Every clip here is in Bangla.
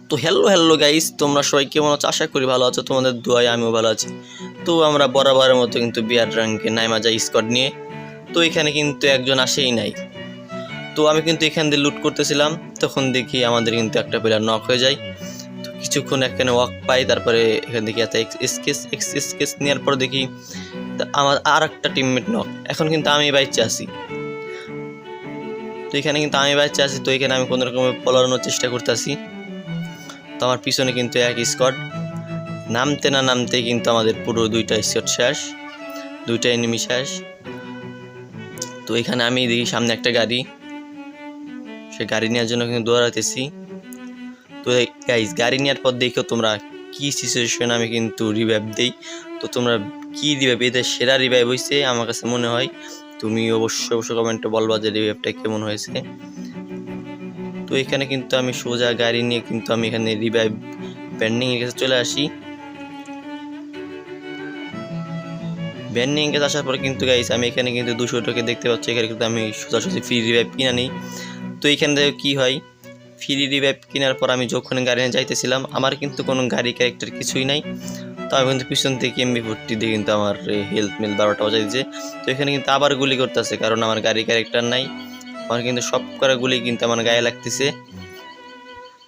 তো হ্যালো গাইস, তোমরা সবাই কেমন আছো? আশা করি ভালো আছো, তোমাদের দোয়ায় আমিও ভালো আছি। তো আমরা বরাবরের মতো কিন্তু বিয়ার র্যাঙ্কে নাইমা যাই স্কোয়াড নিয়ে। তো এখানে কিন্তু একজন আসেই নাই। তো আমি কিন্তু এখান দিয়ে লুট করতেছিলাম, তখন দেখি আমাদের কিন্তু একটা প্লেয়ার নক হয়ে যায়। তো কিছুক্ষণ এখানে ওয়াক পাই, তারপরে এখান থেকে একটা এক্স নেওয়ার পর দেখি আমার আর একটা টিমমেট নক। এখন কিন্তু আমি বাইচে আছি। তো এখানে কিন্তু আমি বাইচে আছি, তো এখানে আমি কোনো রকমের পলানোর চেষ্টা করতেছি। তো আমার পিছনে কিন্তু এক স্কোয়াড, নামতে না নামতেই কিন্তু আমাদের পুরো দুইটা স্কোয়াড শেষ, দুইটা এনিমি শেষ। তো এখানে আমি দেখি সামনে একটা গাড়ি, সে গাড়ি নেওয়ার জন্য কিন্তু দৌড়াতেছি। তো গাইস, গাড়ি নেওয়ার পর দেখো তোমরা কি সিচুয়েশন, আমি কিন্তু রিভাইভ দেই। তো তোমরা কি রিভাইভ, এদের সেরা রিভাইভ হয়েছে আমার কাছে মনে হয়। তুমি অবশ্যই কমেন্টে বলবা যে রিভাইভটা কেমন হয়েছে। তো এখানে কিন্তু আমি সোজা গাড়ি নিয়ে কিন্তু আমি এখানে রিভাইভ ব্যান্ডিং এর কাছে চলে আসি। ব্যান্ডিং এর কাছে আসার পরে কিন্তু গাইস আমি এখানে কিন্তু 200 টাকা দেখতে পাচ্ছি, এখানে কিন্তু আমি সোজাসুজি ফ্রি রিভাইভ কিনা নিই। তো এইখান থেকে কী হয়, ফ্রি রিভাইভ কেনার পর আমি যখন গাড়ি নিয়ে যাইতেছিলাম, আমার কিন্তু কোনো গাড়ি ক্যারেক্টার কিছুই নাই। তো আমি কিন্তু পিছন থেকে MP40 দিয়ে কিন্তু আমার হেলথ মেল 12টা বাজাই দিয়েছে। তো এখানে কিন্তু আবার গুলি করতেছে, কারণ আমার গাড়ি ক্যারেক্টার নাই। আমার কিন্তু সব করা গুলি কিন্তু আমার গায়ে লাগতেছে।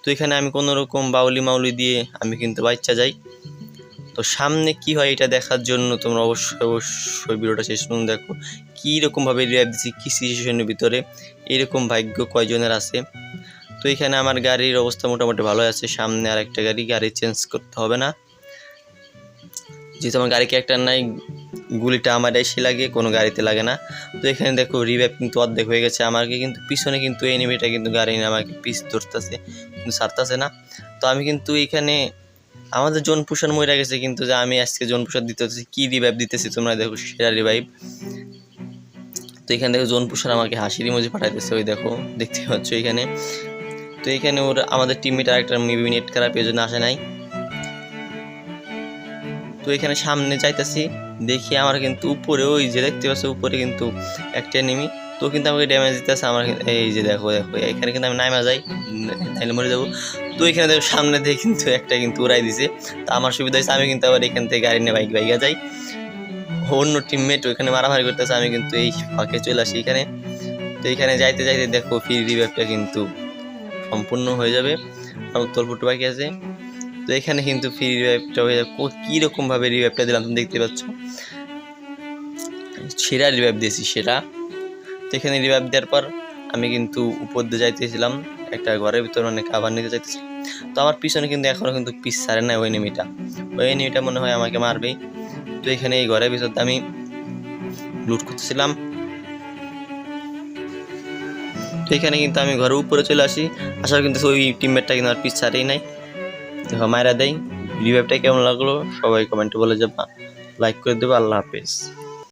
তো এখানে আমি কোনো রকম বাউলি মাউলি দিয়ে আমি কিন্তু বাচ্চা যাই। তো সামনে কি হয় এটা দেখার জন্য তোমরা অবশ্যই ভিডিওটা শেষ পর্যন্ত দেখো, কীরকমভাবে রিভাইভ দিচ্ছি, কী সিচুয়েশনের ভিতরে, এরকম ভাগ্য কয়জনের আছে। তো এখানে আমার গাড়ির অবস্থা মোটামুটি ভালো আছে, সামনে আর একটা গাড়ি চেঞ্জ করতে হবে না, যেহেতু আমার গাড়ি ক্যারেক্টার নাই। গুলিটা আমার এসে লাগে, কোনো গাড়িতে লাগে না। তো এখানে দেখো রিভাইভ কিন্তু অর্ধেক হয়ে গেছে। আমাকে কিন্তু পিছনে কিন্তু এনিমিটা কিন্তু গাড়ি নিয়ে আমাকে পিছ ধরতেছে, কিন্তু ছাড়তেছে না। তো আমি কিন্তু এখানে আমাদের জোন পুষার মরে গেছে, কিন্তু যে আমি আজকে জোন পুষার দিতে হচ্ছে, কী রিভাইভ দিতেছি তোমরা দেখো, সেরা রিভাইভ। তো এখানে দেখো জোন পুষার আমাকে হাসির ইমোজি পাঠাইতেছে, ওই দেখো দেখতে পাচ্ছ এখানে। তো এখানে ওর আমাদের টিমমেট আরেকটা মেবি নেট খারাপ, এই জন্য আসে নাই। তো এখানে সামনে যাইতেছি, দেখি আমার কিন্তু উপরে ওই যে দেখতে পাচ্ছ উপরে কিন্তু একটা এনিমি, তো কিন্তু আমাকে ড্যামেজ দিতেছে। আমার এই যে দেখো এখানে কিন্তু আমি নাইমা যাই, তাইলে মরে যাবো। তো এখানে দেখো সামনে দিয়ে কিন্তু একটা কিন্তু উড়াই দিছে। তো আমার সুবিধা হয়েছে, আমি কিন্তু আবার এখান থেকে গাড়ি নিয়ে বাইকা যাই। অন্য টিমমেট ওইখানে মারামারি করতেছে, আমি কিন্তু এই ফাঁকে চলে আসি এখানে। তো এখানে যাইতে যাইতে দেখো ফ্রি রিভাইভটা কিন্তু সম্পূর্ণ হয়ে যাবে, আর উত্তরপুট বাকি আছে। তো এখানে কিন্তু ফ্রি রিভাইভটা হয়ে যাবে। কীরকমভাবে রিভাইভটা দিলাম তুমি দেখতে পাচ্ছ, সেরা রিভাইভ দিয়েছি সেরা। তো এখানে রিভাইভ দেওয়ার পর আমি কিন্তু উপর দিয়ে যাইতেছিলাম একটা ঘরের ভিতর, মানে কাভার নিতে যাইতেছিলাম। তো আমার পিছনে কিন্তু এখনও কিন্তু পিস ছাড়ে না ওই এনিমিটা মনে হয় আমাকে মারবেই। তো এখানে এই ঘরের ভিতর আমি লুট করতেছিলাম। তো এখানে কিন্তু আমি ঘরের উপরে চলে আসি, আসার কিন্তু ওই টিমমেটটা কিন্তু আমার পিস ছাড়েই নাই। দেখো মায়েরা দেয়। রিভাইভটা কেমন লাগলো সবাই কমেন্টে বলে যাবা, লাইক করে দেবো। আল্লাহ হাফেজ।